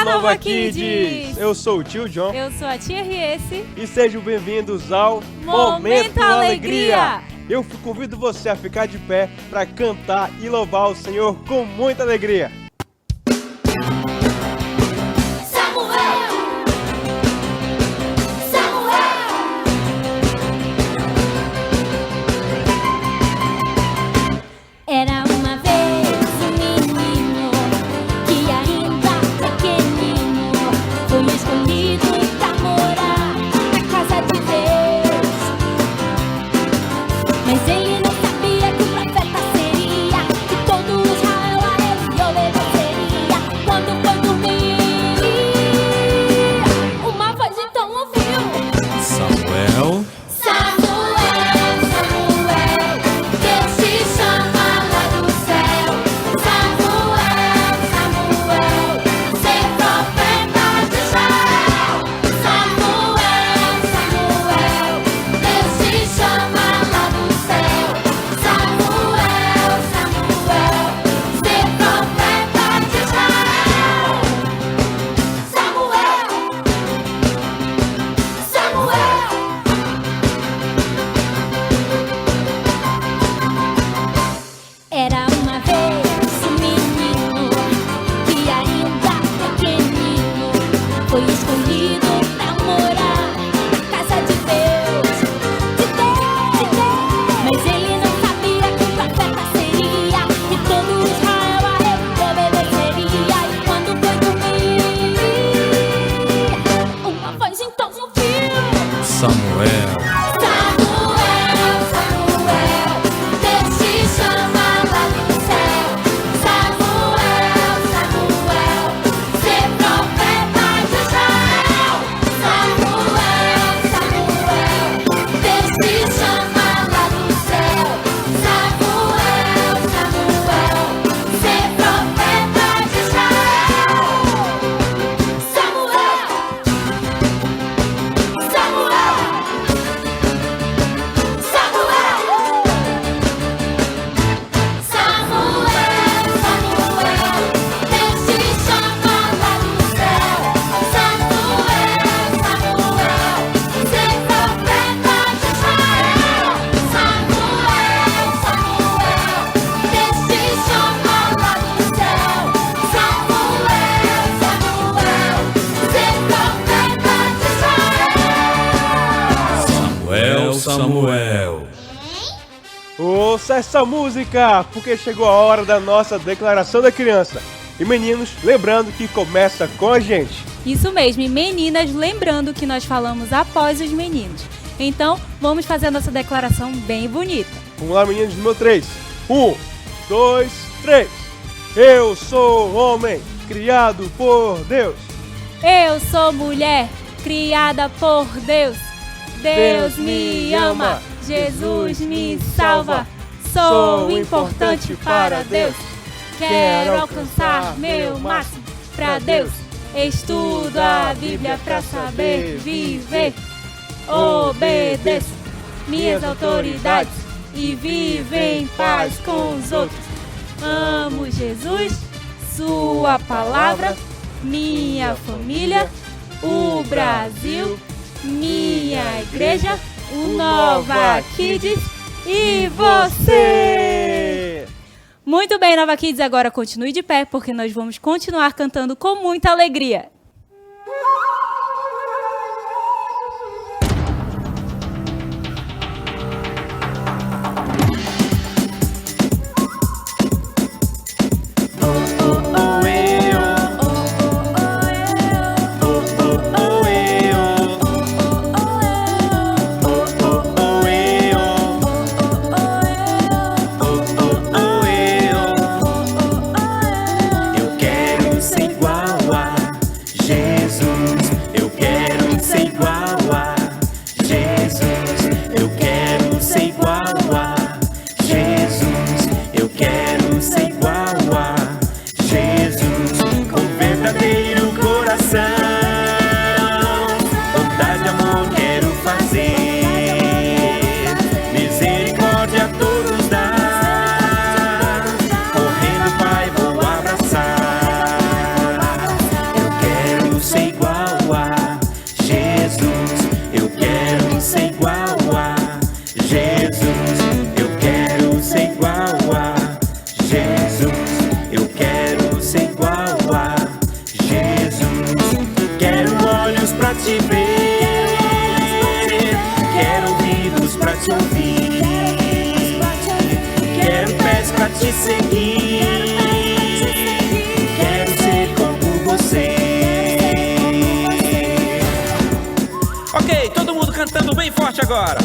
Nova Kids! Eu sou o tio John. Eu sou a tia Riesse. E sejam bem-vindos ao Momento Alegria! Eu convido você a ficar de pé para cantar e louvar o Senhor com muita alegria. Era uma vez um menino que ainda pequenino foi escolhido pra morar na casa de Deus. Mas ele não sabia que o profeta seria, que todo Israel a ele obedeceria. Quando foi dormir, uma voz então ouviu: Samuel. Era uma vez um menino que ainda pequenino foi escolhido pra morar na casa de Deus, Mas ele não sabia que o profeta seria, que todo Israel a ele obedeceria. E quando foi dormir, uma voz então ouviu: Samuel. Samuel. Ouça essa música, porque chegou a hora da nossa declaração da criança. E meninos, lembrando que começa com a gente. Isso mesmo, e meninas, lembrando que nós falamos após os meninos. Então, vamos fazer a nossa declaração bem bonita. Vamos lá, meninos, número 3. 1, 2, 3. Eu sou homem, criado por Deus. Eu sou mulher, criada por Deus. Deus me ama, Jesus me salva. Sou importante para Deus. Quero alcançar meu máximo para Deus. Estudo a Bíblia para saber viver. Obedeço minhas autoridades e vivo em paz com os outros. Amo Jesus, sua palavra, minha família, o Brasil, minha igreja, o Nova Kids e você! Muito bem, Nova Kids, agora continue de pé, porque nós vamos continuar cantando com muita alegria. Eu quero ser igual a Jesus. pra te seguir. Quero ser como você. Ok, todo mundo cantando bem forte agora.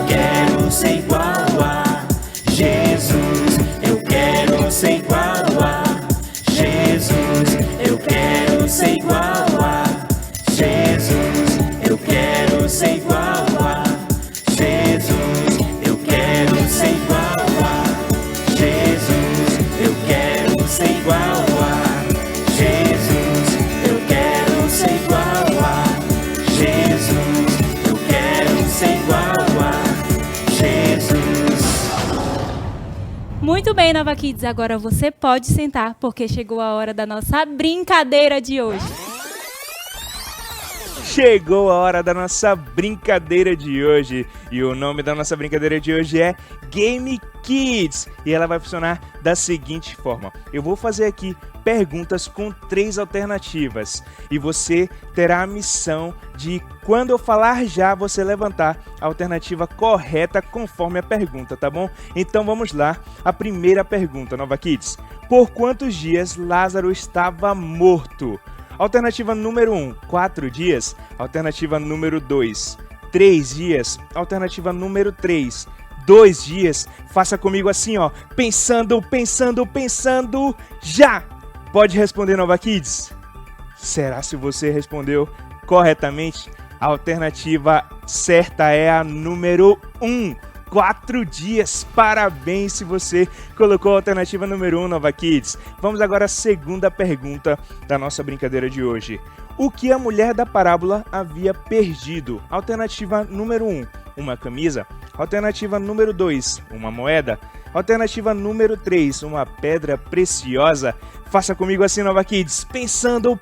Quero ser igual a Jesus. Eu quero ser igual a Jesus. Eu quero ser igual a Jesus. Eu quero ser igual a Jesus. Eu quero ser igual a Jesus. Eu quero ser igual a Jesus. Eu quero ser igual a Jesus. Eu quero ser igual a Jesus. Muito bem, Nova Kids, agora você pode sentar, porque chegou a hora da nossa brincadeira de hoje. Chegou a hora da nossa brincadeira de hoje. E o nome da nossa brincadeira de hoje é Game Kids. E ela vai funcionar da seguinte forma. Eu vou fazer aqui perguntas com 3 alternativas. E você terá a missão de, quando eu falar já, você levantar a alternativa correta conforme a pergunta, tá bom? Então vamos lá. A primeira pergunta, Nova Kids. Por quantos dias Lázaro estava morto? Alternativa número 1, 4 dias. Alternativa número 2, 3 dias. Alternativa número 3, 2 dias. Faça comigo assim, ó. Pensando, já! Pode responder, Nova Kids? Será se você respondeu corretamente? A alternativa certa é a número 1. 4 dias, parabéns se você colocou a alternativa número 1, Nova Kids. Vamos agora à segunda pergunta da nossa brincadeira de hoje. O que a mulher da parábola havia perdido? Alternativa número 1, uma camisa. Alternativa número 2, uma moeda. Alternativa número 3, uma pedra preciosa. Faça comigo assim, Nova Kids. Pensando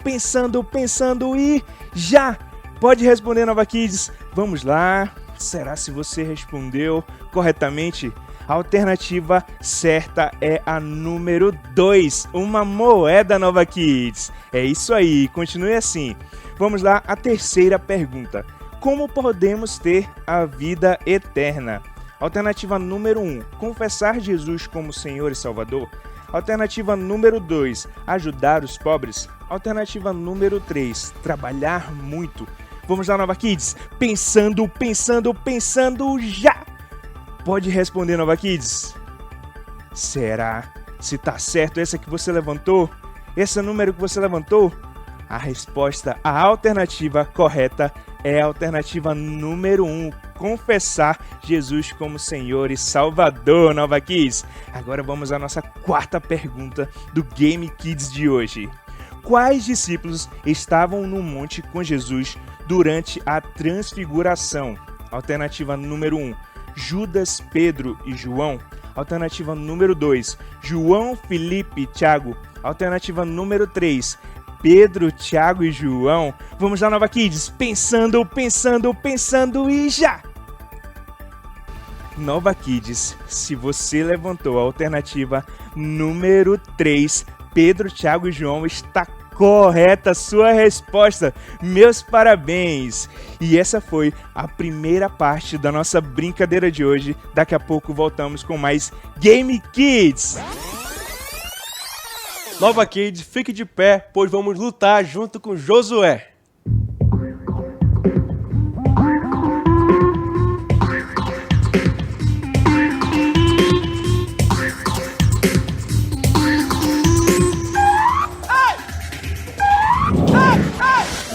e já! Pode responder, Nova Kids. Vamos lá. Será se você respondeu corretamente? A alternativa certa é a número 2, uma moeda, Nova Kids. É isso aí, continue assim. Vamos lá, a terceira pergunta. Como podemos ter a vida eterna? Alternativa número 1, confessar Jesus como Senhor e Salvador. Alternativa número 2, ajudar os pobres. Alternativa número 3, trabalhar muito. Vamos lá, Nova Kids. Pensando já! Pode responder, Nova Kids. Será? Se tá certo essa que você levantou? Esse número que você levantou? A resposta, a alternativa correta é a alternativa número 1. Confessar Jesus como Senhor e Salvador, Nova Kids. Agora vamos à nossa quarta pergunta do Game Kids de hoje. Quais discípulos estavam no monte com Jesus durante a transfiguração? Alternativa número 1, Judas, Pedro e João. Alternativa número 2, João, Felipe e Tiago. Alternativa número 3, Pedro, Tiago e João. Vamos lá, Nova Kids. Pensando e já! Nova Kids, se você levantou a alternativa número 3, Pedro, Tiago e João, está correta a sua resposta. Meus parabéns! E essa foi a primeira parte da nossa brincadeira de hoje. Daqui a pouco voltamos com mais Game Kids. Nova Kids, fique de pé, pois vamos lutar junto com Josué.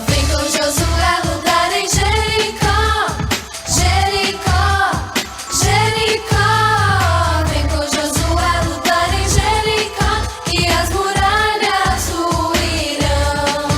Vem com Josué lutar em Jericó, Jericó, Jericó. Vem com Josué lutar em Jericó e as muralhas ruirão.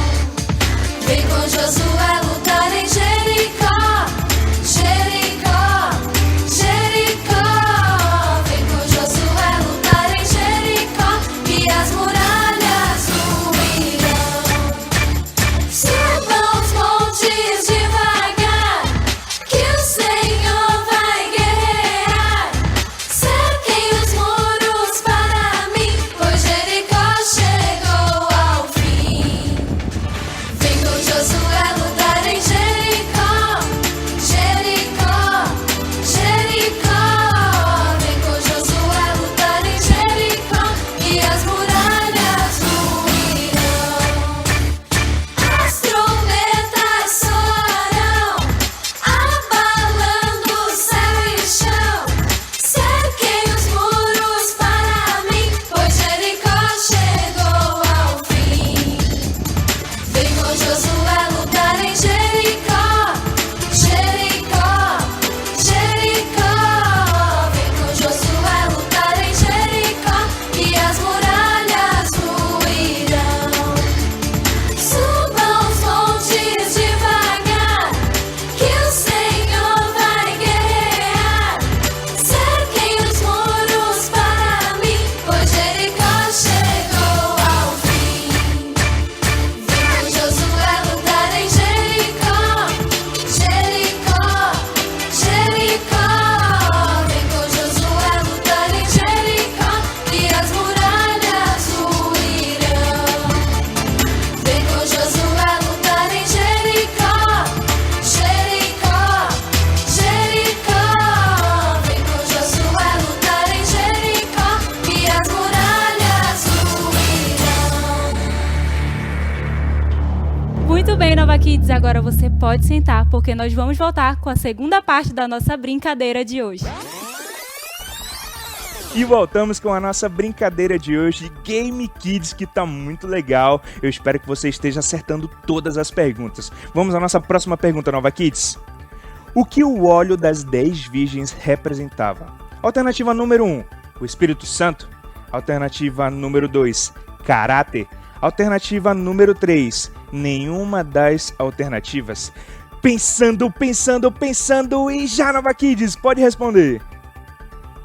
Nova Kids, agora você pode sentar, porque nós vamos voltar com a segunda parte da nossa brincadeira de hoje. E voltamos com a nossa brincadeira de hoje, Game Kids, que tá muito legal. Eu espero que você esteja acertando todas as perguntas. Vamos à nossa próxima pergunta, Nova Kids. O que o óleo das 10 virgens representava? Alternativa número 1, o Espírito Santo. Alternativa número 2, caráter. Alternativa número 3, nenhuma das alternativas. Pensando e já, Nova Kids, pode responder.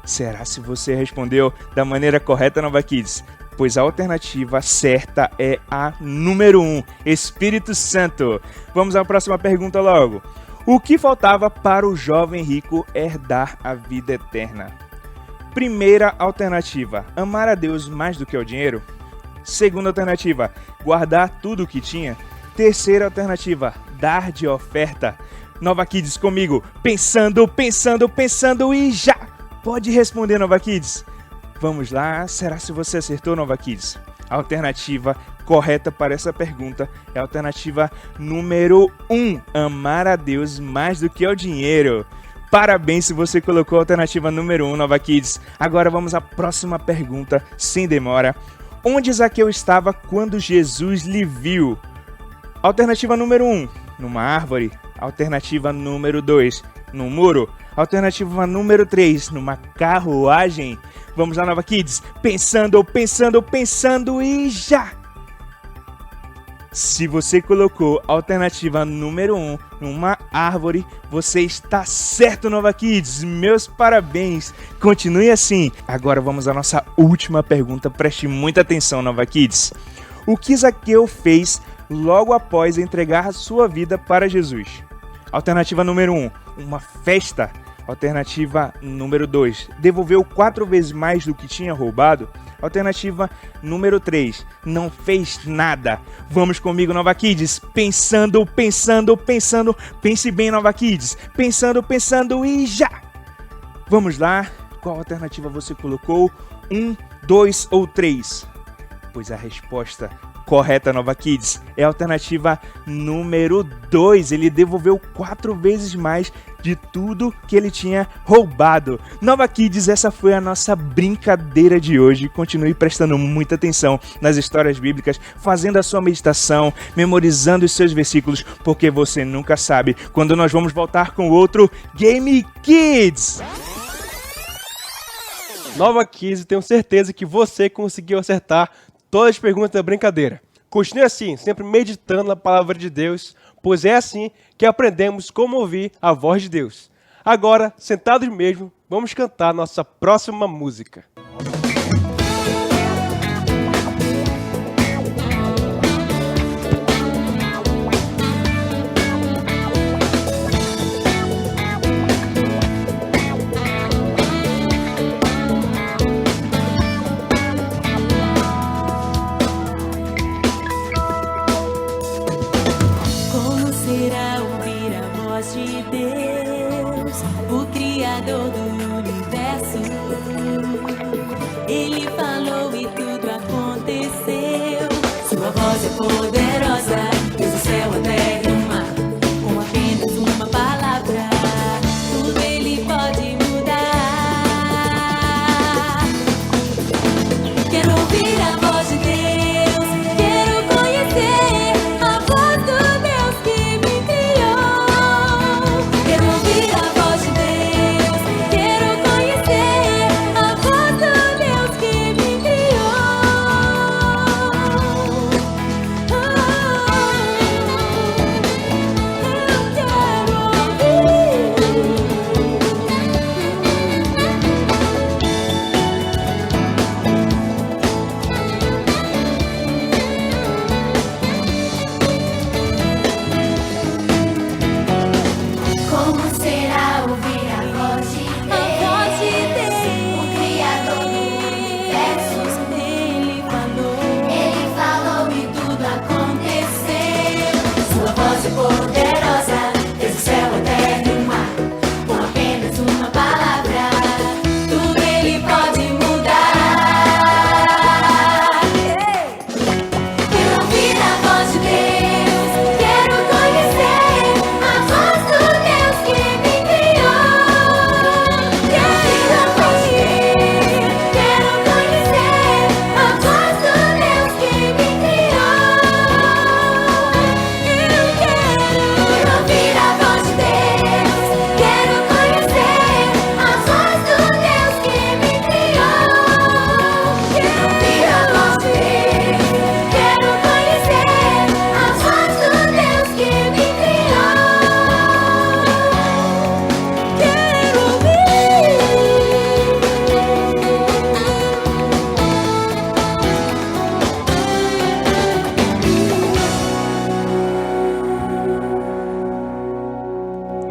Será se você respondeu da maneira correta, Nova Kids? Pois a alternativa certa é a número 1, Espírito Santo. Vamos à próxima pergunta logo. O que faltava para o jovem rico herdar a vida eterna? Primeira alternativa, amar a Deus mais do que ao dinheiro. Segunda alternativa, guardar tudo o que tinha. Terceira alternativa, dar de oferta. Nova Kids, comigo, pensando e já! Pode responder, Nova Kids. Vamos lá, será se você acertou, Nova Kids? A alternativa correta para essa pergunta é a alternativa número 1, amar a Deus mais do que ao dinheiro. Parabéns se você colocou a alternativa número 1, Nova Kids. Agora vamos à próxima pergunta, sem demora. Onde Zaqueu estava quando Jesus lhe viu? Alternativa número 1, numa árvore. Alternativa número 2, num muro. Alternativa número 3, numa carruagem. Vamos lá, Nova Kids. Pensando e já! Se você colocou a alternativa número 1 numa árvore, você está certo, Nova Kids. Meus parabéns. Continue assim. Agora vamos à nossa última pergunta. Preste muita atenção, Nova Kids. O que Zaqueu fez logo após entregar a sua vida para Jesus? Alternativa número 1, uma festa. Alternativa número 2, devolveu 4 vezes mais do que tinha roubado. Alternativa número 3, não fez nada. Vamos comigo, Nova Kids. Pensando. Pense bem, Nova Kids. Pensando e já! Vamos lá. Qual alternativa você colocou? 1, 2 ou 3? Pois a resposta correta, Nova Kids, é a alternativa número 2. Ele devolveu 4 vezes mais de tudo que ele tinha roubado. Nova Kids, essa foi a nossa brincadeira de hoje. Continue prestando muita atenção nas histórias bíblicas, fazendo a sua meditação, memorizando os seus versículos, porque você nunca sabe quando nós vamos voltar com outro Game Kids. Nova Kids, tenho certeza que você conseguiu acertar todas as perguntas da brincadeira. Continue assim, sempre meditando na palavra de Deus, pois é assim que aprendemos como ouvir a voz de Deus. Agora, sentados mesmo, vamos cantar nossa próxima música. Deus, o Criador do universo.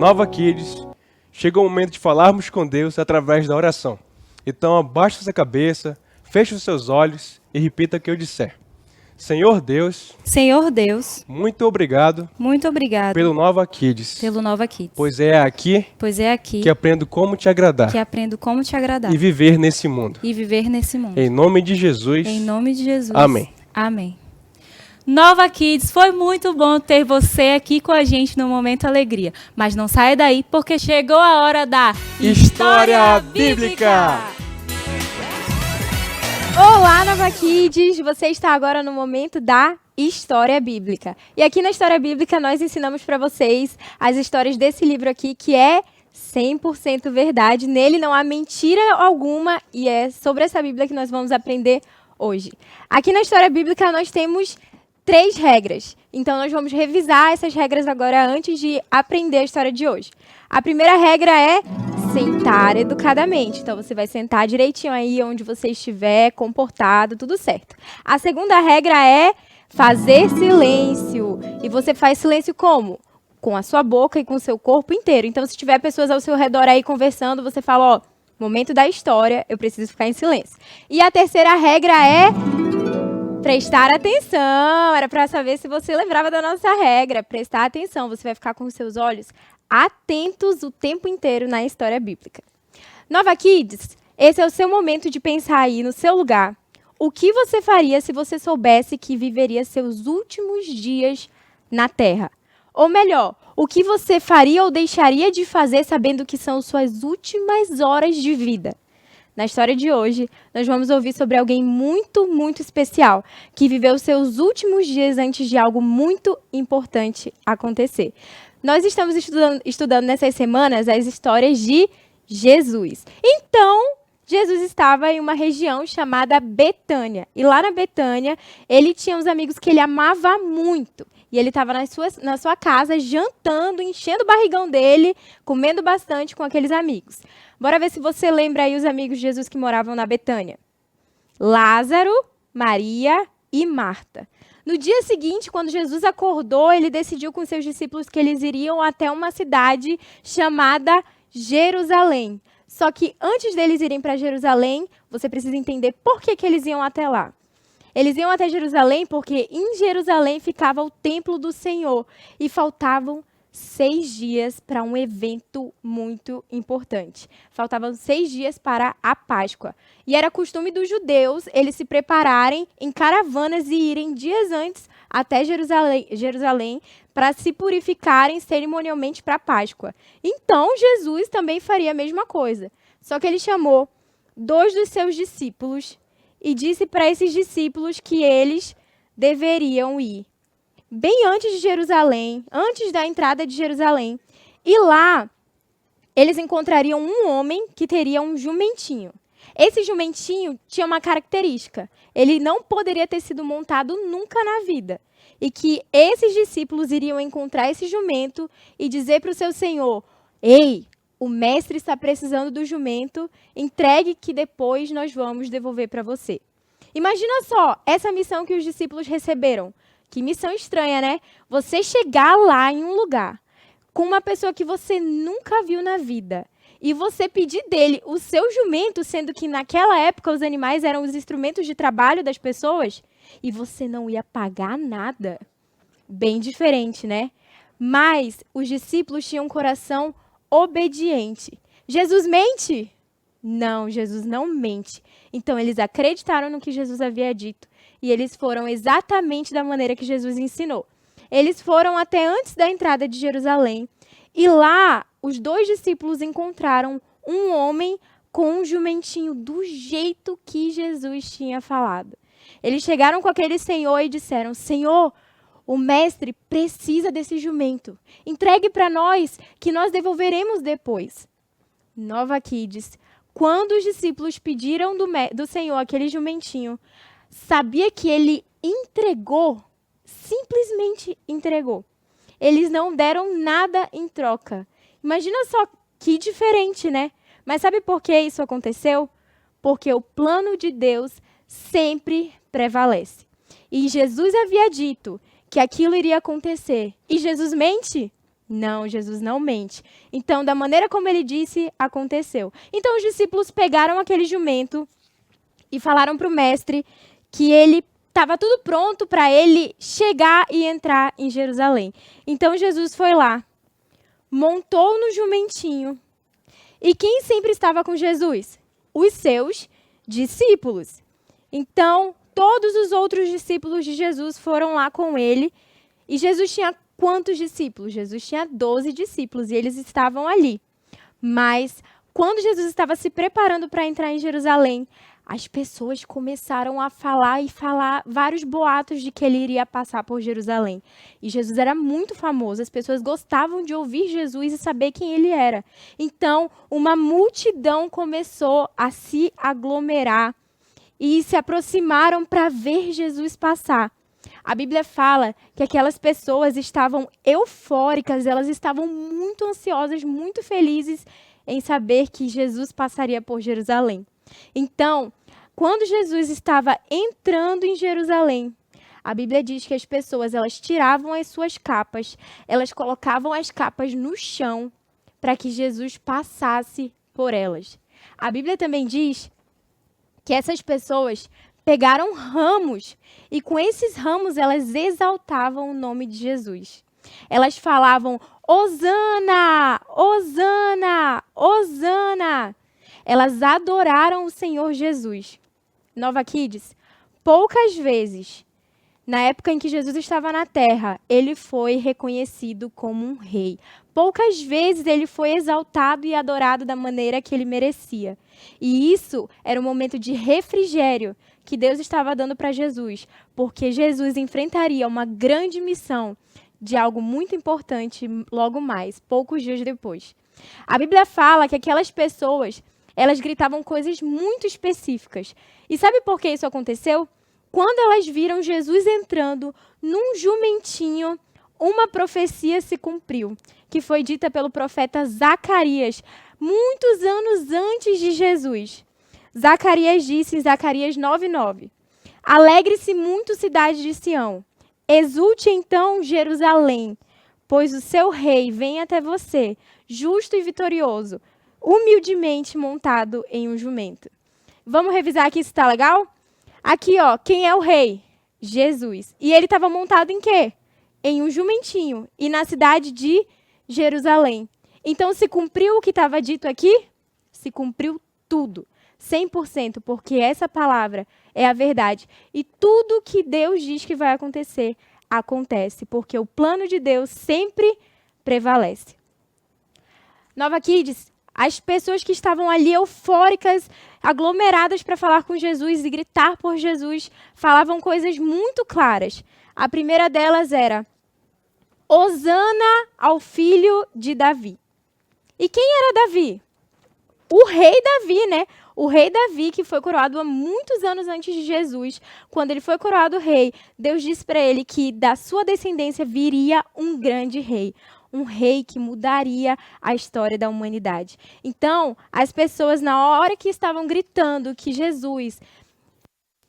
Nova Kids, chegou o momento de falarmos com Deus através da oração. Então, abaixe essa cabeça, feche os seus olhos e repita o que eu disser. Senhor Deus, Senhor Deus, muito obrigado muito obrigado pelo Nova Kids, pelo Nova Kids, pois é aqui pois é aqui que aprendo como te agradar que aprendo como te agradar e viver nesse mundo. e viver nesse mundo. Em nome de Jesus. Em nome de Jesus. Amém. Amém. Nova Kids, foi muito bom ter você aqui com a gente no Momento Alegria. Mas não saia daí, porque chegou a hora da História Bíblica. Olá, Nova Kids! Você está agora no momento da História Bíblica. E aqui na História Bíblica nós ensinamos para vocês as histórias desse livro aqui, que é 100% verdade. Nele não há mentira alguma e é sobre essa Bíblia que nós vamos aprender hoje. Aqui na História Bíblica nós temos 3 regras. Então nós vamos revisar essas regras agora antes de aprender a história de hoje. A primeira regra é sentar educadamente. Então você vai sentar direitinho aí onde você estiver, comportado, tudo certo. A segunda regra é fazer silêncio. E você faz silêncio como? Com a sua boca e com o seu corpo inteiro. Então se tiver pessoas ao seu redor aí conversando, você fala, ó, momento da história, eu preciso ficar em silêncio. E a terceira regra é prestar atenção. Era para saber se você lembrava da nossa regra. Prestar atenção. Você vai ficar com os seus olhos atentos o tempo inteiro na história bíblica. Nova Kids, esse é o seu momento de pensar aí no seu lugar. O que você faria se você soubesse que viveria seus últimos dias na Terra? Ou melhor, o que você faria ou deixaria de fazer sabendo que são suas últimas horas de vida? Na história de hoje, nós vamos ouvir sobre alguém muito, muito especial, que viveu seus últimos dias antes de algo muito importante acontecer. Nós estamos estudando nessas semanas as histórias de Jesus. Então, Jesus estava em uma região chamada Betânia. E lá na Betânia, ele tinha uns amigos que ele amava muito. E ele estava na sua casa, jantando, enchendo o barrigão dele, comendo bastante com aqueles amigos. Bora ver se você lembra aí os amigos de Jesus que moravam na Betânia. Lázaro, Maria e Marta. No dia seguinte, quando Jesus acordou, ele decidiu com seus discípulos que eles iriam até uma cidade chamada Jerusalém. Só que antes deles irem para Jerusalém, você precisa entender por que eles iam até lá. Eles iam até Jerusalém porque em Jerusalém ficava o templo do Senhor e faltavam 6 dias para um evento muito importante. Faltavam 6 dias para a Páscoa. E era costume dos judeus eles se prepararem em caravanas e irem dias antes até Jerusalém para se purificarem cerimonialmente para a Páscoa. Então, Jesus também faria a mesma coisa. Só que ele chamou 2 dos seus discípulos e disse para esses discípulos que eles deveriam ir bem antes de Jerusalém, antes da entrada de Jerusalém. E lá, eles encontrariam um homem que teria um jumentinho. Esse jumentinho tinha uma característica. Ele não poderia ter sido montado nunca na vida. E que esses discípulos iriam encontrar esse jumento e dizer para o seu senhor, ei, o mestre está precisando do jumento, entregue que depois nós vamos devolver para você. Imagina só essa missão que os discípulos receberam. Que missão estranha, né? Você chegar lá em um lugar com uma pessoa que você nunca viu na vida e você pedir dele o seu jumento, sendo que naquela época os animais eram os instrumentos de trabalho das pessoas e você não ia pagar nada. Bem diferente, né? Mas os discípulos tinham um coração obediente. Jesus mente? Não, Jesus não mente. Então eles acreditaram no que Jesus havia dito. E eles foram exatamente da maneira que Jesus ensinou. Eles foram até antes da entrada de Jerusalém. E lá, os 2 discípulos encontraram um homem com um jumentinho do jeito que Jesus tinha falado. Eles chegaram com aquele senhor e disseram, Senhor, o mestre precisa desse jumento. Entregue para nós, que nós devolveremos depois. Nova Kids, quando os discípulos pediram do Senhor aquele jumentinho, sabia que ele entregou, simplesmente entregou. Eles não deram nada em troca. Imagina só que diferente, né? Mas sabe por que isso aconteceu? Porque o plano de Deus sempre prevalece. E Jesus havia dito que aquilo iria acontecer. E Jesus mente? Não, Jesus não mente. Então, da maneira como ele disse, aconteceu. Então, os discípulos pegaram aquele jumento e falaram para o mestre que ele estava tudo pronto para ele chegar e entrar em Jerusalém. Então, Jesus foi lá, montou no jumentinho. E quem sempre estava com Jesus? Os seus discípulos. Então, todos os outros discípulos de Jesus foram lá com ele. E Jesus tinha quantos discípulos? Jesus tinha 12 discípulos e eles estavam ali. Mas, quando Jesus estava se preparando para entrar em Jerusalém, as pessoas começaram a falar vários boatos de que ele iria passar por Jerusalém. E Jesus era muito famoso, as pessoas gostavam de ouvir Jesus e saber quem ele era. Então, uma multidão começou a se aglomerar e se aproximaram para ver Jesus passar. A Bíblia fala que aquelas pessoas estavam eufóricas, elas estavam muito ansiosas, muito felizes em saber que Jesus passaria por Jerusalém. Então, quando Jesus estava entrando em Jerusalém, a Bíblia diz que as pessoas elas tiravam as suas capas, elas colocavam as capas no chão para que Jesus passasse por elas. A Bíblia também diz que essas pessoas pegaram ramos e com esses ramos elas exaltavam o nome de Jesus. Elas falavam, Hosana, Hosana, Hosana. Elas adoraram o Senhor Jesus. Nova Kids, poucas vezes, na época em que Jesus estava na terra, ele foi reconhecido como um rei. Poucas vezes ele foi exaltado e adorado da maneira que ele merecia. E isso era um momento de refrigério que Deus estava dando para Jesus, porque Jesus enfrentaria uma grande missão de algo muito importante logo mais, poucos dias depois. A Bíblia fala que aquelas pessoas elas gritavam coisas muito específicas. E sabe por que isso aconteceu? Quando elas viram Jesus entrando num jumentinho, uma profecia se cumpriu, que foi dita pelo profeta Zacarias, muitos anos antes de Jesus. Zacarias disse em Zacarias 9:9, alegre-se muito, cidade de Sião. Exulte então, Jerusalém, pois o seu rei vem até você, justo e vitorioso, humildemente montado em um jumento. Vamos revisar aqui se está legal? Aqui, ó, quem é o rei? Jesus. E ele estava montado em quê? Em um jumentinho. E na cidade de Jerusalém. Então, se cumpriu o que estava dito aqui? Se cumpriu tudo. 100%, porque essa palavra é a verdade. E tudo que Deus diz que vai acontecer, acontece. Porque o plano de Deus sempre prevalece. Nova Kids, as pessoas que estavam ali eufóricas, aglomeradas para falar com Jesus e gritar por Jesus, falavam coisas muito claras. A primeira delas era, Hosana ao filho de Davi. E quem era Davi? O rei Davi, né? O rei Davi, que foi coroado há muitos anos antes de Jesus. Quando ele foi coroado rei, Deus disse para ele que da sua descendência viria um grande rei. Um rei que mudaria a história da humanidade. Então, as pessoas, na hora que estavam gritando que Jesus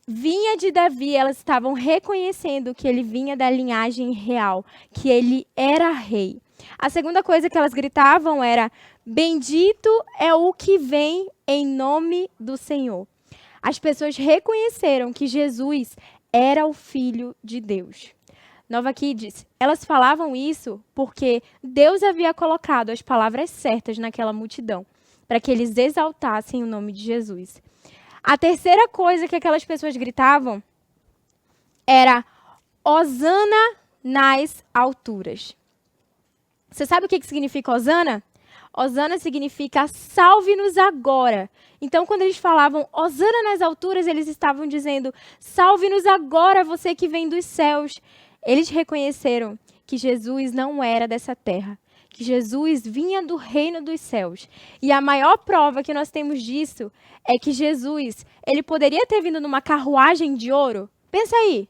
vinha de Davi, elas estavam reconhecendo que ele vinha da linhagem real, que ele era rei. A segunda coisa que elas gritavam era, bendito é o que vem em nome do Senhor. As pessoas reconheceram que Jesus era o Filho de Deus. Nova Kids, elas falavam isso porque Deus havia colocado as palavras certas naquela multidão, para que eles exaltassem o nome de Jesus. A terceira coisa que aquelas pessoas gritavam era Hosana nas alturas. Você sabe o que significa Hosana? Hosana significa salve-nos agora. Então, quando eles falavam Hosana nas alturas, eles estavam dizendo salve-nos agora, você que vem dos céus. Eles reconheceram que Jesus não era dessa terra, que Jesus vinha do reino dos céus. E a maior prova que nós temos disso é que Jesus, ele poderia ter vindo numa carruagem de ouro? Pensa aí.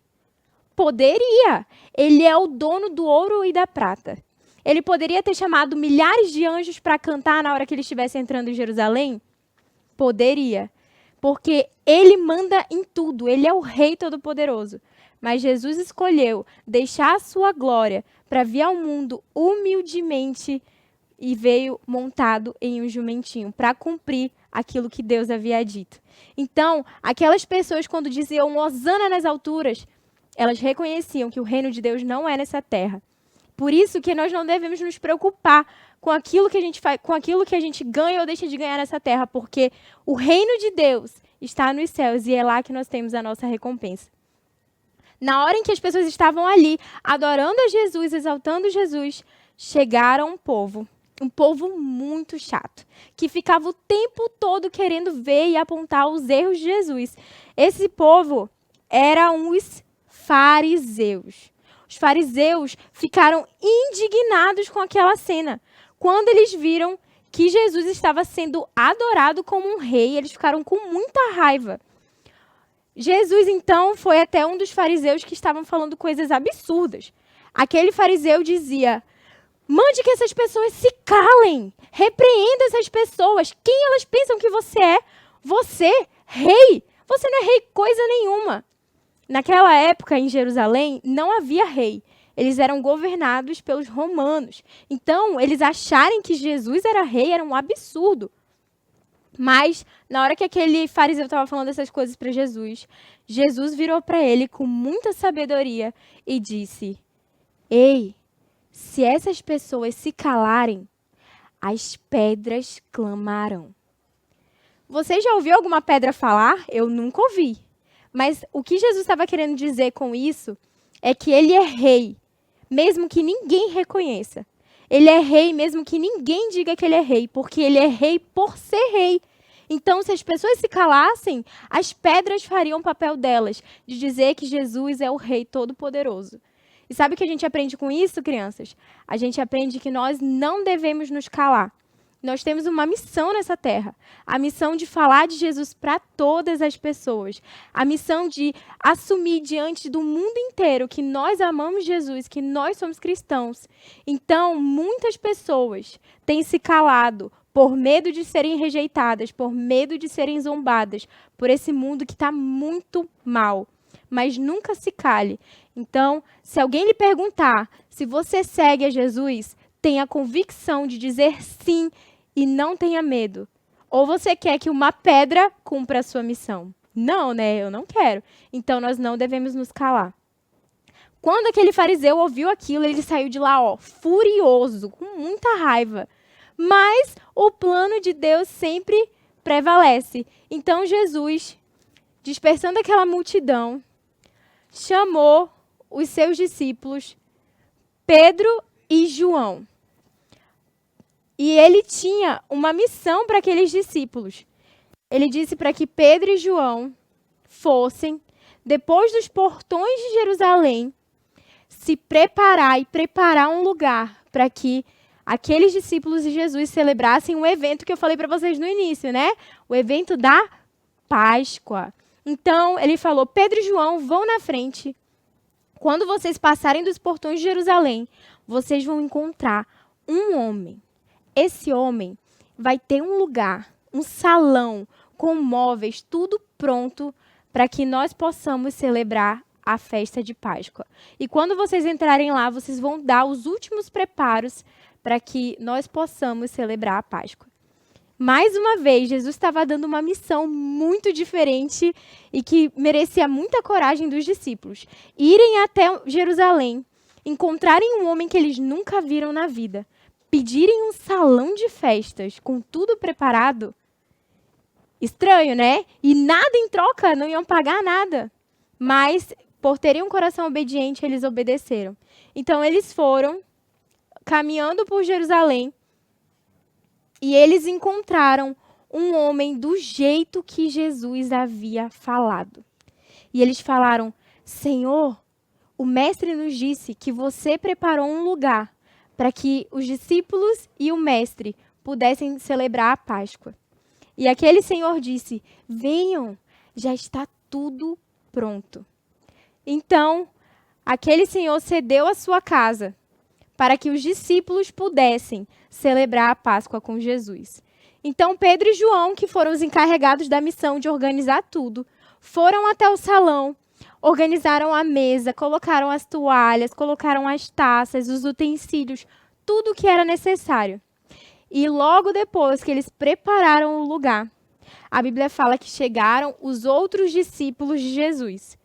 Poderia. Ele é o dono do ouro e da prata. Ele poderia ter chamado milhares de anjos para cantar na hora que ele estivesse entrando em Jerusalém? Poderia. porque ele manda em tudo, ele é o Rei Todo-Poderoso. Mas Jesus escolheu deixar a sua glória para vir ao mundo humildemente e veio montado em um jumentinho para cumprir aquilo que Deus havia dito. Então, aquelas pessoas, quando diziam Hosana nas alturas, elas reconheciam que o reino de Deus não é nessa terra. Por isso que nós não devemos nos preocupar com aquilo que a gente faz, com aquilo que a gente ganha ou deixa de ganhar nessa terra, porque o reino de Deus está nos céus e é lá que nós temos a nossa recompensa. Na hora em que as pessoas estavam ali, adorando a Jesus, exaltando Jesus, chegaram um povo muito chato, que ficava o tempo todo querendo ver e apontar os erros de Jesus. Esse povo eram os fariseus. Os fariseus ficaram indignados com aquela cena. Quando eles viram que Jesus estava sendo adorado como um rei, eles ficaram com muita raiva. Jesus, então, foi até um dos fariseus que estavam falando coisas absurdas. Aquele fariseu dizia: mande que essas pessoas se calem, repreenda essas pessoas. Quem elas pensam que você é? Você, rei? Você não é rei coisa nenhuma. Naquela época, em Jerusalém, não havia rei. Eles eram governados pelos romanos. Então, eles acharem que Jesus era rei era um absurdo. Mas, na hora que aquele fariseu estava falando essas coisas para Jesus, Jesus virou para ele com muita sabedoria e disse: ei, se essas pessoas se calarem, as pedras clamarão. Você já ouviu alguma pedra falar? Eu nunca ouvi. Mas o que Jesus estava querendo dizer com isso é que ele é rei, mesmo que ninguém reconheça. Ele é rei mesmo que ninguém diga que ele é rei, porque ele é rei por ser rei. Então, se as pessoas se calassem, as pedras fariam o papel delas, de dizer que Jesus é o Rei Todo-Poderoso. E sabe o que a gente aprende com isso, crianças? A gente aprende que nós não devemos nos calar. Nós temos uma missão nessa terra. A missão de falar de Jesus para todas as pessoas. A missão de assumir diante do mundo inteiro que nós amamos Jesus, que nós somos cristãos. Então, muitas pessoas têm se calado por medo de serem rejeitadas, por medo de serem zombadas, por esse mundo que está muito mal. Mas nunca se cale. Então, se alguém lhe perguntar se você segue a Jesus, tenha a convicção de dizer sim e não tenha medo. Ou você quer que uma pedra cumpra a sua missão? Não, né? Eu não quero. Então, nós não devemos nos calar. Quando aquele fariseu ouviu aquilo, ele saiu de lá, furioso, com muita raiva. Mas o plano de Deus sempre prevalece. Então, Jesus, dispersando aquela multidão, chamou os seus discípulos, Pedro e João. E ele tinha uma missão para aqueles discípulos. Ele disse para que Pedro e João fossem, depois dos portões de Jerusalém, se preparar e preparar um lugar para que aqueles discípulos de Jesus celebrassem um evento que eu falei para vocês no início, né? O evento da Páscoa. Então, ele falou: Pedro e João vão na frente. Quando vocês passarem dos portões de Jerusalém, vocês vão encontrar um homem. Esse homem vai ter um lugar, um salão com móveis, tudo pronto para que nós possamos celebrar a festa de Páscoa. E quando vocês entrarem lá, vocês vão dar os últimos preparos para que nós possamos celebrar a Páscoa. Mais uma vez, Jesus estava dando uma missão muito diferente e que merecia muita coragem dos discípulos. Irem até Jerusalém, encontrarem um homem que eles nunca viram na vida, pedirem um salão de festas com tudo preparado. Estranho, né? E nada em troca, não iam pagar nada. Mas, por terem um coração obediente, eles obedeceram. Então, eles foram caminhando por Jerusalém e eles encontraram um homem do jeito que Jesus havia falado. E eles falaram: Senhor, o mestre nos disse que você preparou um lugar para que os discípulos e o mestre pudessem celebrar a Páscoa. E aquele Senhor disse: venham, já está tudo pronto. Então, aquele Senhor cedeu a sua casa para que os discípulos pudessem celebrar a Páscoa com Jesus. Então Pedro e João, que foram os encarregados da missão de organizar tudo, foram até o salão, organizaram a mesa, colocaram as toalhas, colocaram as taças, os utensílios, tudo o que era necessário. E logo depois que eles prepararam o lugar, a Bíblia fala que chegaram os outros discípulos de Jesus.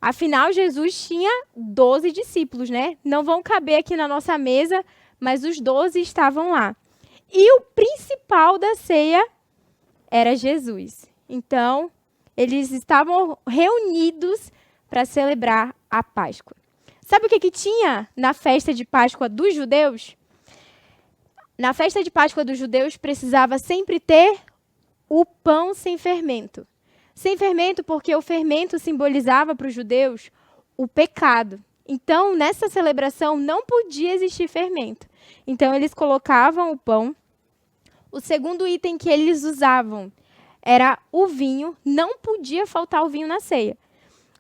Afinal, Jesus tinha 12 discípulos, né? Não vão caber aqui na nossa mesa, mas os 12 estavam lá. E o principal da ceia era Jesus. Então, eles estavam reunidos para celebrar a Páscoa. Sabe o que tinha na festa de Páscoa dos judeus? Na festa de Páscoa dos judeus precisava sempre ter o pão sem fermento. Sem fermento porque o fermento simbolizava para os judeus o pecado. Então, nessa celebração não podia existir fermento. Então, eles colocavam o pão. O segundo item que eles usavam era o vinho. Não podia faltar o vinho na ceia.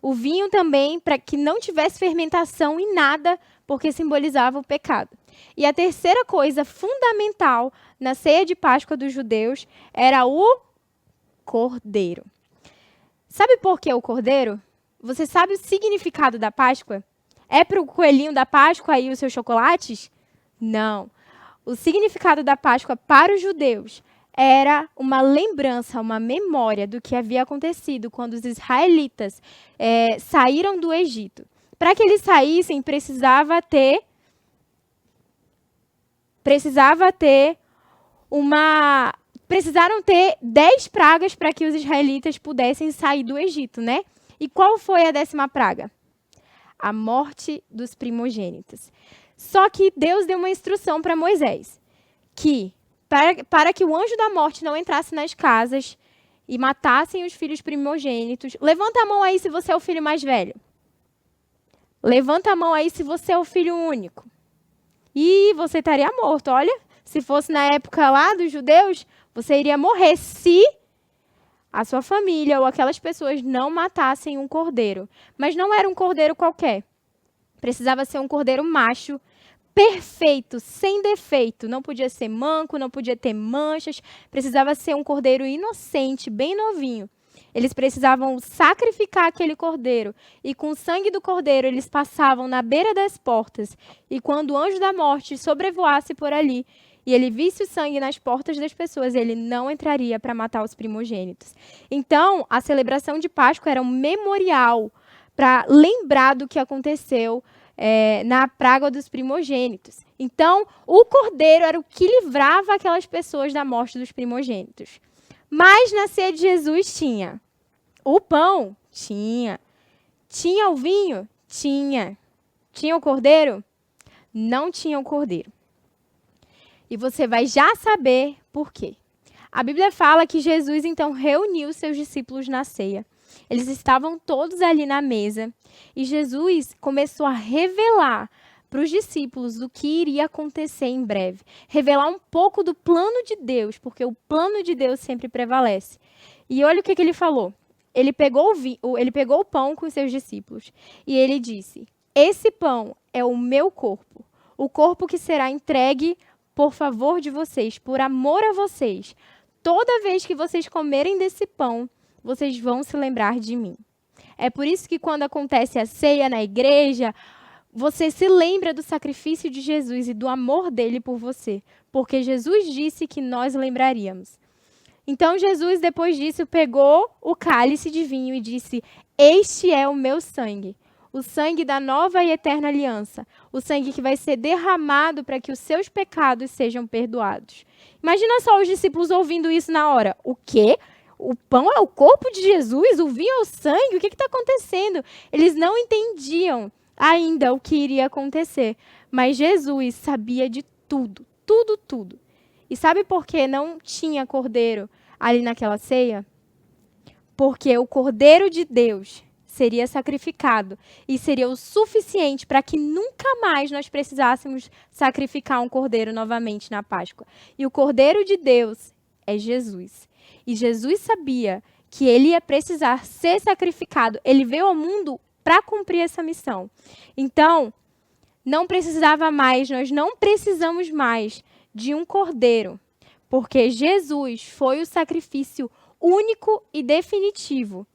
O vinho também, para que não tivesse fermentação em nada, porque simbolizava o pecado. E a terceira coisa fundamental na ceia de Páscoa dos judeus era o cordeiro. Sabe por que o cordeiro? Você sabe o significado da Páscoa? É para o coelhinho da Páscoa e os seus chocolates? Não. O significado da Páscoa para os judeus era uma lembrança, uma memória do que havia acontecido quando os israelitas saíram do Egito. Para que eles saíssem, precisaram ter 10 pragas para que os israelitas pudessem sair do Egito, né? E qual foi a 10ª praga? A morte dos primogênitos. Só que Deus deu uma instrução para Moisés, que para que o anjo da morte não entrasse nas casas e matassem os filhos primogênitos. Levanta a mão aí se você é o filho mais velho. Levanta a mão aí se você é o filho único. E você estaria morto, olha. Se fosse na época lá dos judeus, você iria morrer se a sua família ou aquelas pessoas não matassem um cordeiro. Mas não era um cordeiro qualquer. Precisava ser um cordeiro macho, perfeito, sem defeito. Não podia ser manco, não podia ter manchas. Precisava ser um cordeiro inocente, bem novinho. Eles precisavam sacrificar aquele cordeiro. E com o sangue do cordeiro, eles passavam na beira das portas. E quando o anjo da morte sobrevoasse por ali, e ele visse o sangue nas portas das pessoas, ele não entraria para matar os primogênitos. Então, a celebração de Páscoa era um memorial para lembrar do que aconteceu na praga dos primogênitos. Então, o cordeiro era o que livrava aquelas pessoas da morte dos primogênitos. Mas na ceia de Jesus tinha o pão? Tinha. Tinha o vinho? Tinha. Tinha o cordeiro? Não tinha o cordeiro. E você vai já saber por quê. A Bíblia fala que Jesus, então, reuniu seus discípulos na ceia. Eles estavam todos ali na mesa. E Jesus começou a revelar para os discípulos o que iria acontecer em breve. Revelar um pouco do plano de Deus, porque o plano de Deus sempre prevalece. E olha o que ele falou. Ele pegou o pão com os seus discípulos. E ele disse, esse pão é o meu corpo. O corpo que será entregue por favor de vocês, por amor a vocês. Toda vez que vocês comerem desse pão, vocês vão se lembrar de mim. É por isso que quando acontece a ceia na igreja, você se lembra do sacrifício de Jesus e do amor dele por você. Porque Jesus disse que nós lembraríamos. Então Jesus, depois disso, pegou o cálice de vinho e disse, este é o meu sangue. O sangue da nova e eterna aliança. O sangue que vai ser derramado para que os seus pecados sejam perdoados. Imagina só os discípulos ouvindo isso na hora. O quê? O pão é o corpo de Jesus? O vinho é o sangue? O que está acontecendo? Eles não entendiam ainda o que iria acontecer. Mas Jesus sabia de tudo. Tudo, tudo. E sabe por que não tinha cordeiro ali naquela ceia? Porque o cordeiro de Deus seria sacrificado e seria o suficiente para que nunca mais nós precisássemos sacrificar um cordeiro novamente na Páscoa. E o cordeiro de Deus é Jesus. E Jesus sabia que ele ia precisar ser sacrificado. Ele veio ao mundo para cumprir essa missão. Então, não precisava mais, nós não precisamos mais de um cordeiro porque Jesus foi o sacrifício único e definitivo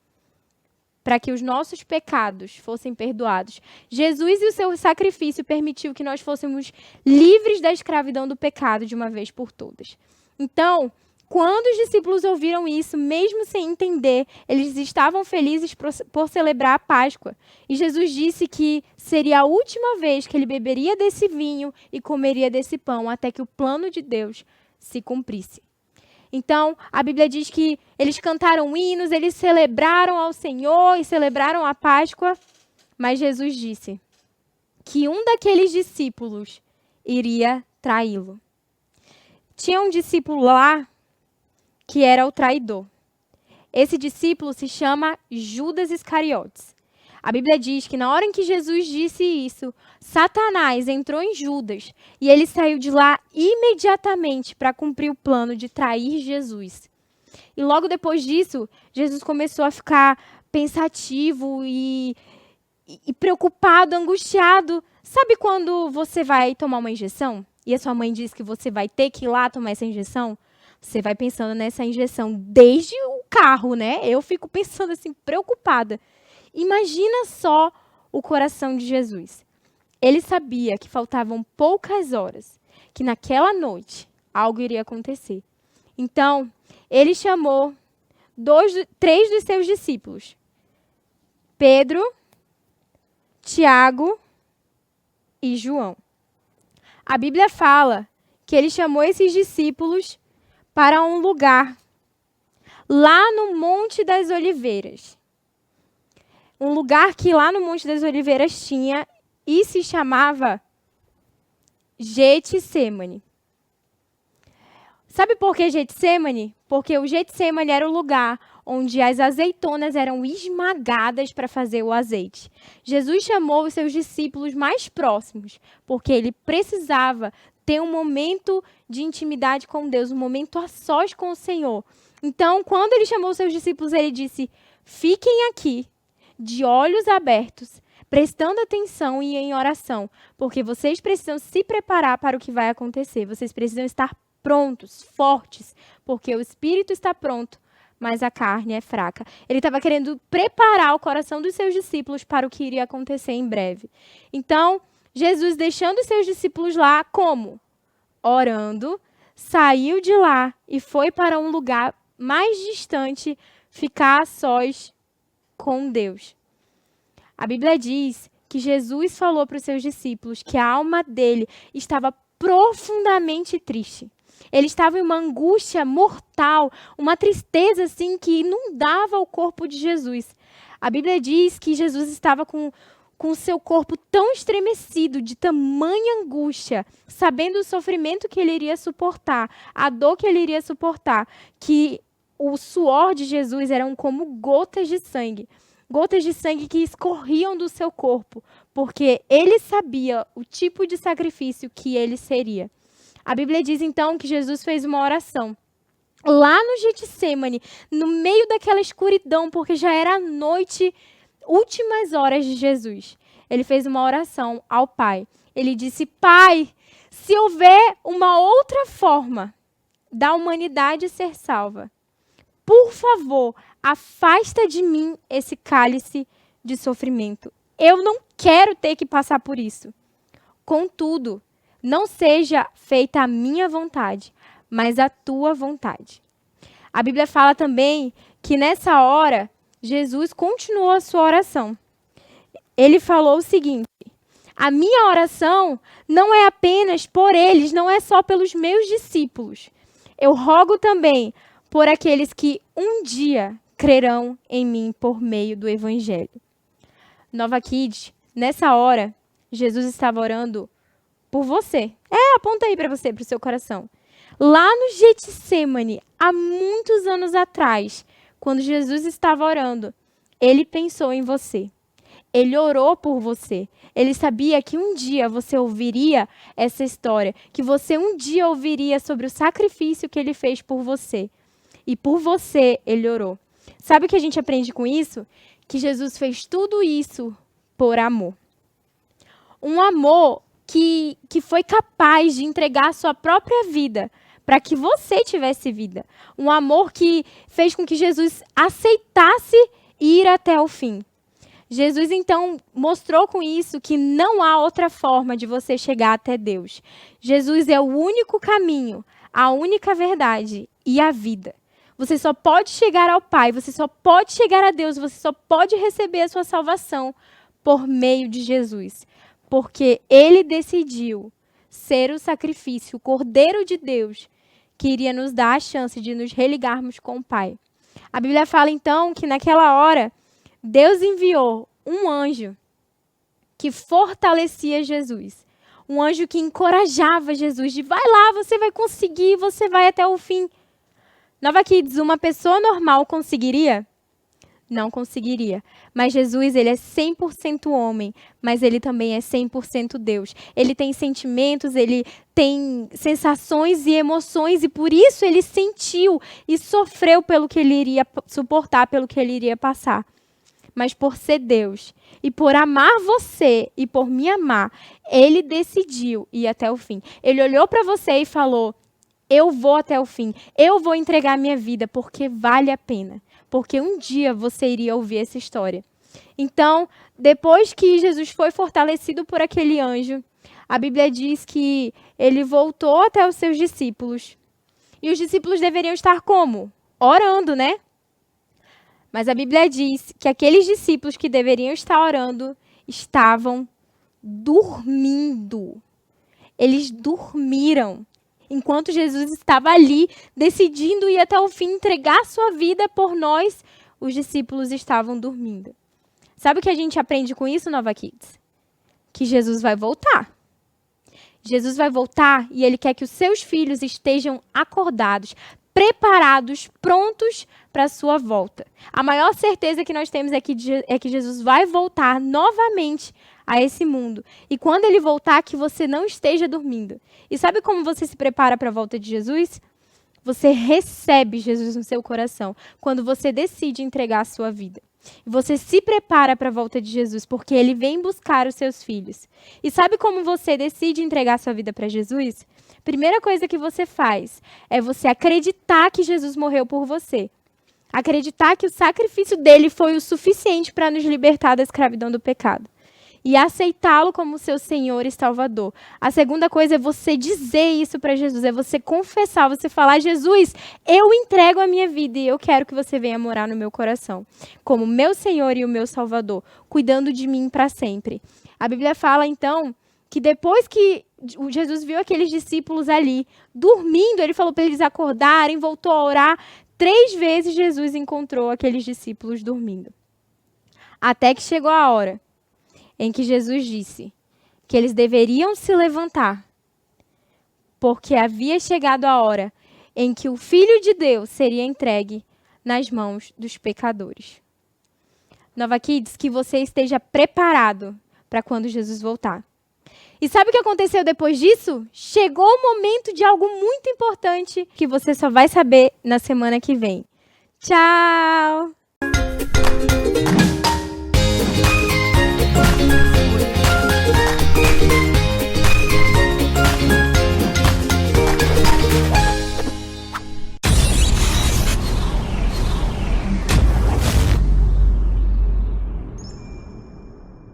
para que os nossos pecados fossem perdoados. Jesus e o seu sacrifício permitiu que nós fôssemos livres da escravidão do pecado de uma vez por todas. Então, quando os discípulos ouviram isso, mesmo sem entender, eles estavam felizes por celebrar a Páscoa. E Jesus disse que seria a última vez que ele beberia desse vinho e comeria desse pão, até que o plano de Deus se cumprisse. Então, a Bíblia diz que eles cantaram hinos, eles celebraram ao Senhor e celebraram a Páscoa, mas Jesus disse que um daqueles discípulos iria traí-lo. Tinha um discípulo lá que era o traidor. Esse discípulo se chama Judas Iscariotes. A Bíblia diz que na hora em que Jesus disse isso, Satanás entrou em Judas e ele saiu de lá imediatamente para cumprir o plano de trair Jesus. E logo depois disso, Jesus começou a ficar pensativo e preocupado, angustiado. Sabe quando você vai tomar uma injeção e a sua mãe diz que você vai ter que ir lá tomar essa injeção? Você vai pensando nessa injeção desde o carro, né? Eu fico pensando assim, preocupada. Imagina só o coração de Jesus. Ele sabia que faltavam poucas horas, que naquela noite algo iria acontecer. Então, ele chamou 3 dos seus discípulos. Pedro, Tiago e João. A Bíblia fala que ele chamou esses discípulos para um lugar, lá no Monte das Oliveiras. Um lugar que lá no Monte das Oliveiras tinha e se chamava Getsemane. Sabe por que Getsemane? Porque o Getsemane era o lugar onde as azeitonas eram esmagadas para fazer o azeite. Jesus chamou os seus discípulos mais próximos, porque ele precisava ter um momento de intimidade com Deus, um momento a sós com o Senhor. Então, quando ele chamou os seus discípulos, ele disse: fiquem aqui, de olhos abertos, prestando atenção e em oração, porque vocês precisam se preparar para o que vai acontecer. Vocês precisam estar prontos, fortes, porque o espírito está pronto, mas a carne é fraca. Ele estava querendo preparar o coração dos seus discípulos para o que iria acontecer em breve. Então, Jesus, deixando os seus discípulos lá, como? Orando, saiu de lá e foi para um lugar mais distante, ficar a sós com Deus. A Bíblia diz que Jesus falou para os seus discípulos que a alma dele estava profundamente triste. Ele estava em uma angústia mortal, uma tristeza assim que inundava o corpo de Jesus. A Bíblia diz que Jesus estava com o seu corpo tão estremecido, de tamanha angústia, sabendo o sofrimento que ele iria suportar, a dor que ele iria suportar, que o suor de Jesus eram como gotas de sangue que escorriam do seu corpo, porque ele sabia o tipo de sacrifício que ele seria. A Bíblia diz, então, que Jesus fez uma oração lá no Getsemane, no meio daquela escuridão, porque já era a noite, últimas horas de Jesus. Ele fez uma oração ao Pai. Ele disse: Pai, se houver uma outra forma da humanidade ser salva, por favor, afasta de mim esse cálice de sofrimento. Eu não quero ter que passar por isso. Contudo, não seja feita a minha vontade, mas a tua vontade. A Bíblia fala também que nessa hora, Jesus continuou a sua oração. Ele falou o seguinte: a minha oração não é apenas por eles, não é só pelos meus discípulos. Eu rogo também por aqueles que um dia crerão em mim por meio do Evangelho. Nova Kids, nessa hora, Jesus estava orando por você. Aponta aí para você, para o seu coração. Lá no Getsemane, há muitos anos atrás, quando Jesus estava orando, ele pensou em você. Ele orou por você. Ele sabia que um dia você ouviria essa história, que você um dia ouviria sobre o sacrifício que ele fez por você. E por você, ele orou. Sabe o que a gente aprende com isso? Que Jesus fez tudo isso por amor. Um amor que foi capaz de entregar a sua própria vida para que você tivesse vida. Um amor que fez com que Jesus aceitasse ir até o fim. Jesus, então, mostrou com isso que não há outra forma de você chegar até Deus. Jesus é o único caminho, a única verdade e a vida. Você só pode chegar ao Pai, você só pode chegar a Deus, você só pode receber a sua salvação por meio de Jesus. Porque Ele decidiu ser o sacrifício, o Cordeiro de Deus, que iria nos dar a chance de nos religarmos com o Pai. A Bíblia fala, então, que naquela hora, Deus enviou um anjo que fortalecia Jesus. Um anjo que encorajava Jesus de vai lá, você vai conseguir, você vai até o fim. Nova Kids, uma pessoa normal conseguiria? Não conseguiria. Mas Jesus, ele é 100% homem, mas ele também é 100% Deus. Ele tem sentimentos, ele tem sensações e emoções, e por isso ele sentiu e sofreu pelo que ele iria suportar, pelo que ele iria passar. Mas por ser Deus e por amar você e por me amar, ele decidiu ir até o fim. Ele olhou para você e falou, eu vou até o fim, eu vou entregar minha vida porque vale a pena. Porque um dia você iria ouvir essa história. Então, depois que Jesus foi fortalecido por aquele anjo, a Bíblia diz que ele voltou até os seus discípulos. E os discípulos deveriam estar como? Orando, né? Mas a Bíblia diz que aqueles discípulos que deveriam estar orando estavam dormindo. Eles dormiram. Enquanto Jesus estava ali, decidindo ir até o fim, entregar sua vida por nós, os discípulos estavam dormindo. Sabe o que a gente aprende com isso, Nova Kids? Que Jesus vai voltar. Jesus vai voltar e Ele quer que os seus filhos estejam acordados, preparados, prontos para a sua volta. A maior certeza que nós temos é que Jesus vai voltar novamente a esse mundo. E quando Ele voltar, que você não esteja dormindo. E sabe como você se prepara para a volta de Jesus? Você recebe Jesus no seu coração quando você decide entregar a sua vida. E você se prepara para a volta de Jesus porque Ele vem buscar os seus filhos. E sabe como você decide entregar a sua vida para Jesus? Primeira coisa que você faz é você acreditar que Jesus morreu por você. Acreditar que o sacrifício dele foi o suficiente para nos libertar da escravidão do pecado. E aceitá-lo como seu Senhor e Salvador. A segunda coisa é você dizer isso para Jesus, é você confessar, você falar, Jesus, eu entrego a minha vida e eu quero que você venha morar no meu coração, como meu Senhor e o meu Salvador, cuidando de mim para sempre. A Bíblia fala, então, que depois que Jesus viu aqueles discípulos ali, dormindo, ele falou para eles acordarem, voltou a orar. 3 vezes Jesus encontrou aqueles discípulos dormindo. Até que chegou a hora em que Jesus disse que eles deveriam se levantar, porque havia chegado a hora em que o Filho de Deus seria entregue nas mãos dos pecadores. Nova Kids, que você esteja preparado para quando Jesus voltar. E sabe o que aconteceu depois disso? Chegou o momento de algo muito importante que você só vai saber na semana que vem. Tchau!